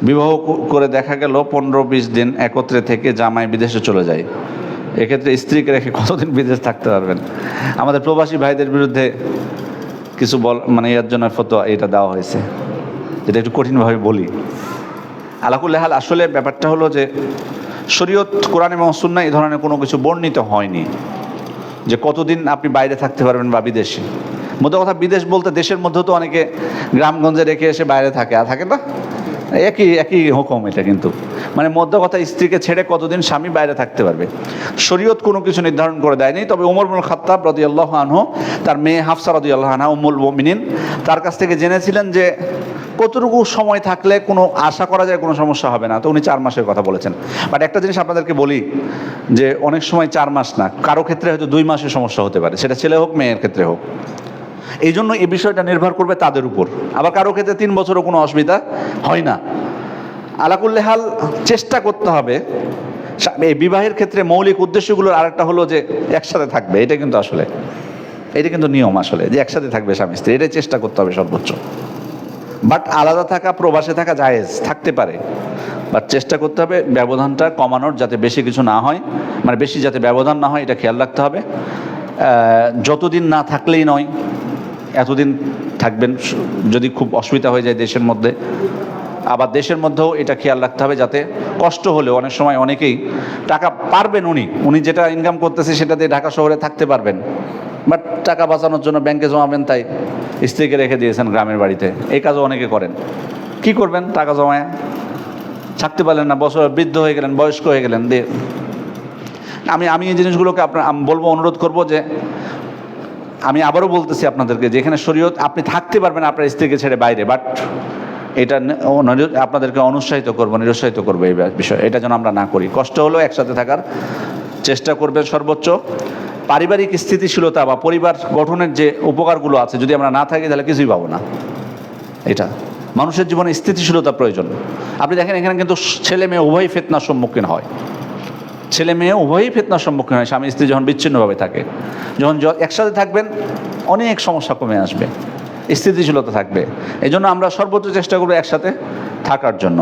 বিবাহ করে দেখা গেল 15-20 দিন একত্রে থেকে জামাই বিদেশে চলে যায়, এক্ষেত্রে স্ত্রীকে রেখে কতদিন বিদেশ থাকতে পারবেন? আমাদের প্রবাসী ভাইদের বিরুদ্ধে কিছু এর জন্য ফতোয়া এটা দেওয়া হয়েছে, যেটা একটু কঠিনভাবে বলি। আলাকুল্লি হাল, আসলে ব্যাপারটা হলো যে শরীয়ত, কোরআন এবং সুন্নাহ এই ধরনের কোনো কিছু বর্ণিত হয়নি যে কতদিন আপনি বাইরে থাকতে পারবেন বা বিদেশে। মোদ্দা কথা, বিদেশ বলতে দেশের মধ্যেও তো অনেকে গ্রামগঞ্জে রেখে এসে বাইরে থাকে, আর থাকে না, একই হুকুম এটা। কিন্তু মোদ্দা কথা, স্ত্রীকে ছেড়ে কতদিন স্বামী বাইরে থাকতে পারবে, শরীয়ত কোনো কিছু নির্ধারণ করে দেয়নি। তবে ওমর ইবনুল খাত্তাব রাদিয়াল্লাহু আনহু তার মেয়ে হাফসা রাদিয়াল্লাহু আনহা উম্মুল মুমিনিন, তার কাছ থেকে জেনেছিলেন যে কতটুকু সময় থাকলে কোনো আশা করা যায় কোনো সমস্যা হবে না, তো উনি 4 মাসের কথা বলেছেন। বাট একটা জিনিস আপনাদেরকে বলি যে অনেক সময় 4 মাস না, কারো ক্ষেত্রে হয়তো 2 মাসের সমস্যা হতে পারে, সেটা ছেলে হোক মেয়ের ক্ষেত্রে হোক। এই জন্য এই বিষয়টা নির্ভর করবে তাদের উপর। আবার কারো ক্ষেত্রে 3 বছরও কোনো অসুবিধা হয় না। আলাকুল্লি হাল, চেষ্টা করতে হবে। এই বিবাহের ক্ষেত্রে মৌলিক উদ্দেশ্যগুলোর আরেকটা হলো যে একসাথে থাকবে, এটা কিন্তু নিয়ম আসলে, যে একসাথে থাকবে স্বামী স্ত্রী, এটাই চেষ্টা করতে হবে সর্বোচ্চ। বাট আলাদা থাকা, প্রবাসে থাকা জায়েজ, থাকতে পারে, বাট চেষ্টা করতে হবে ব্যবধানটা কমানোর, যাতে বেশি কিছু না হয়, বেশি যাতে ব্যবধান না হয়, এটা খেয়াল রাখতে হবে। যতদিন না থাকলেই নয়, এতদিন থাকবেন। যদি খুব অসুবিধা হয়ে যায় দেশের মধ্যে, আবার দেশের মধ্যেও এটা খেয়াল রাখতে হবে যাতে কষ্ট হলেও, অনেক সময় অনেকেই টাকা পারবেন, উনি যেটা ইনকাম করতেছে সেটা দিয়ে ঢাকা শহরে থাকতে পারবেন, বাট টাকা বাঁচানোর জন্য ব্যাংকে জমাবেন, তাই স্ত্রীকে রেখে দিয়েছেন গ্রামের বাড়িতে। এই কাজও অনেকে করেন। কি করবেন, টাকা জমায় থাকতে পারলেন না, বছর বৃদ্ধ হয়ে গেলেন, বয়স্ক হয়ে গেলেন। দিয়ে আমি এই জিনিসগুলোকে বলবো, অনুরোধ করব যে, আমি আবারও বলতেছি আপনাদেরকে, যেখানে শরীয়ত আপনি থাকতে পারবেন আপনার স্ত্রীকে ছেড়ে বাইরে, বাট এটা আপনাদেরকে নিরুৎসাহিত করবো এই বিষয়, এটা যেন আমরা না করি। কষ্ট হলেও একসাথে থাকার চেষ্টা করবেন সর্বোচ্চ। পারিবারিক স্থিতিশীলতা বা পরিবার গঠনের যে উপকারগুলো আছে, যদি আমরা না থাকি তাহলে কিছুই পাবো না। এটা মানুষের জীবনে স্থিতিশীলতা প্রয়োজন। আপনি দেখেন, এখানে কিন্তু ছেলে মেয়ে উভয়ই ফিতনার সম্মুখীন হয়, স্বামী স্ত্রী যখন বিচ্ছিন্নভাবে থাকে। যখন একসাথে থাকবেন, অনেক সমস্যা কমে আসবে, স্থিতিশীলতা থাকবে। এই জন্য আমরা সর্বোচ্চ চেষ্টা করবো একসাথে থাকার জন্য।